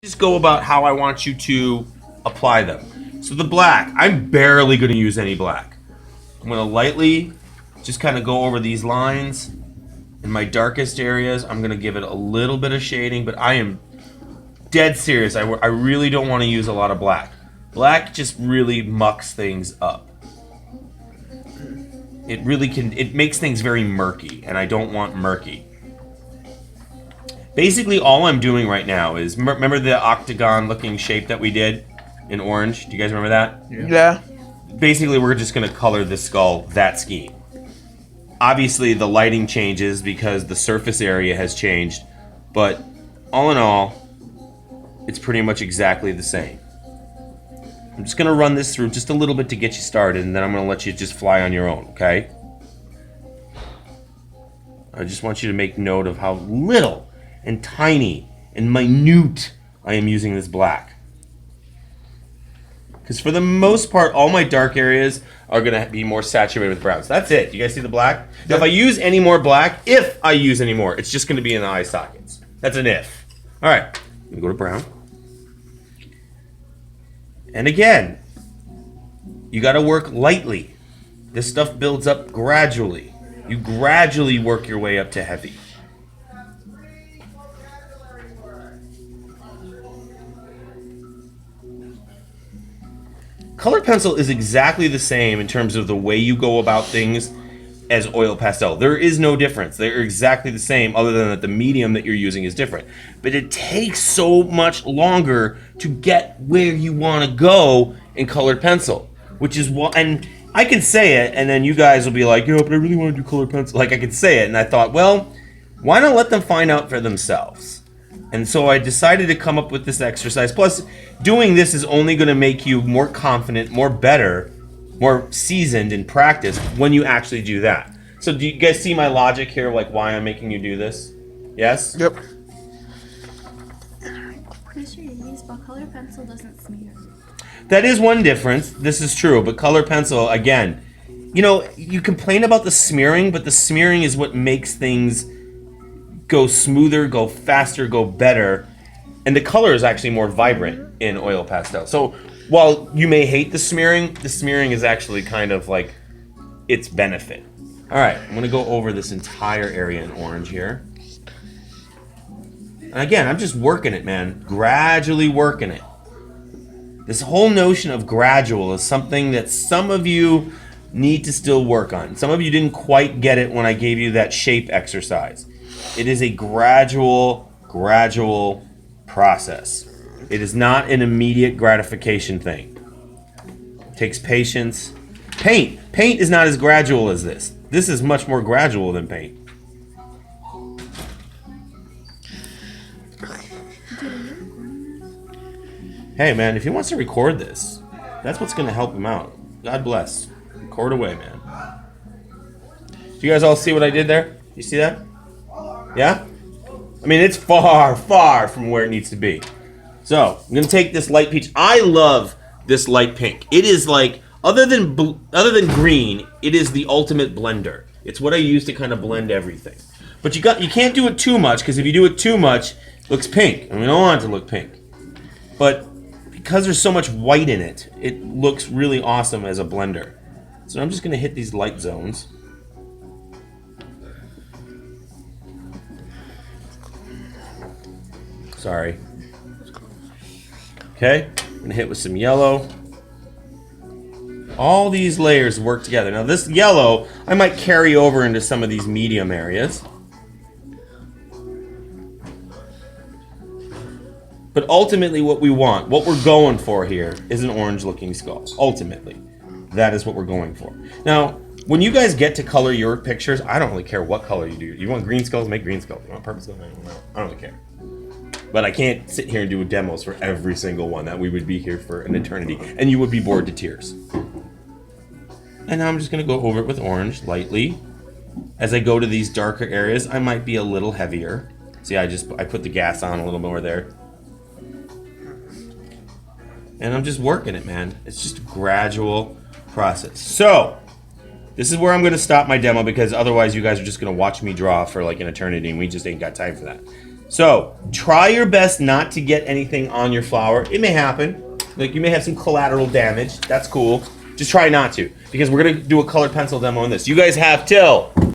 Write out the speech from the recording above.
Just go about how I want you to apply them. So the black, I'm barely going to use any black. I'm going to lightly just kind of go over these lines. In my darkest areas, I'm going to give it a little bit of shading, but I am dead serious. I really don't want to use a lot of black. Black just really mucks things up. It makes things very murky, and I don't want murky. Basically, all I'm doing right now is, remember the octagon-looking shape that we did in orange? Do you guys remember that? Yeah. Basically, we're just going to color the skull that scheme. Obviously, the lighting changes because the surface area has changed, but all in all, it's pretty much exactly the same. I'm just going to run this through just a little bit to get you started, and then I'm going to let you just fly on your own, okay? I just want you to make note of how little and tiny and minute I am using this black. Because for the most part, all my dark areas are going to be more saturated with browns. That's it. You guys see the black? Now, if I use any more black, it's just going to be in the eye sockets. That's an if. All right. I'm going to go to brown. And again, you got to work lightly. This stuff builds up gradually. You gradually work your way up to heavy. Colored pencil is exactly the same in terms of the way you go about things as oil pastel. There is no difference. They're exactly the same, other than that the medium that you're using is different. But it takes so much longer to get where you want to go in colored pencil, which is what, and I can say it, and then you guys will be like, yo, but I really want to do colored pencil. Like, I could say it, and I thought, well, why not let them find out for themselves? And so I decided to come up with this exercise. Plus, doing this is only going to make you more confident, more better, more seasoned in practice when you actually do that. So do you guys see my logic here, like why I'm making you do this? Yes? Yep. Pretty sure you use, but color pencil doesn't smear. That is one difference. This is true. But color pencil, again, you know, you complain about the smearing, but the smearing is what makes things go smoother, go faster, go better. And the color is actually more vibrant in oil pastel. So while you may hate the smearing is actually kind of like its benefit. All right, I'm gonna go over this entire area in orange here. And again, I'm just working it, man. Gradually working it. This whole notion of gradual is something that some of you need to still work on. Some of you didn't quite get it when I gave you that shape exercise. It is a gradual process. It is not an immediate gratification thing. It takes patience. Paint is not as gradual as this. This is much more gradual than paint. Hey man, if he wants to record this, that's what's going to help him out. God bless. Record away, man. Do you guys all see what I did there? You see that? Yeah? I mean, it's far from where it needs to be. So, I'm going to take this light peach. I love this light pink. It is like, other than green, it is the ultimate blender. It's what I use to kind of blend everything. But you can't do it too much, because if you do it too much, it looks pink. And we don't want it to look pink. But because there's so much white in it, it looks really awesome as a blender. So I'm just going to hit these light zones. Sorry. Okay, I'm gonna hit with some yellow. All these layers work together. Now this yellow, I might carry over into some of these medium areas. But ultimately what we're going for here is an orange looking skull. Ultimately, that is what we're going for. Now, when you guys get to color your pictures, I don't really care what color you do. You want green skulls, make green skulls. You want purple skulls, I don't really care. But I can't sit here and do demos for every single one. That we would be here for an eternity. And you would be bored to tears. And now I'm just going to go over it with orange, lightly. As I go to these darker areas, I might be a little heavier. See, I put the gas on a little more there. And I'm just working it, man. It's just a gradual process. So, this is where I'm going to stop my demo, because otherwise you guys are just going to watch me draw for like an eternity, and we just ain't got time for that. So try your best not to get anything on your flour. It may happen. Like you may have some collateral damage. That's cool. Just try not to, because we're gonna do a colored pencil demo on this. You guys have till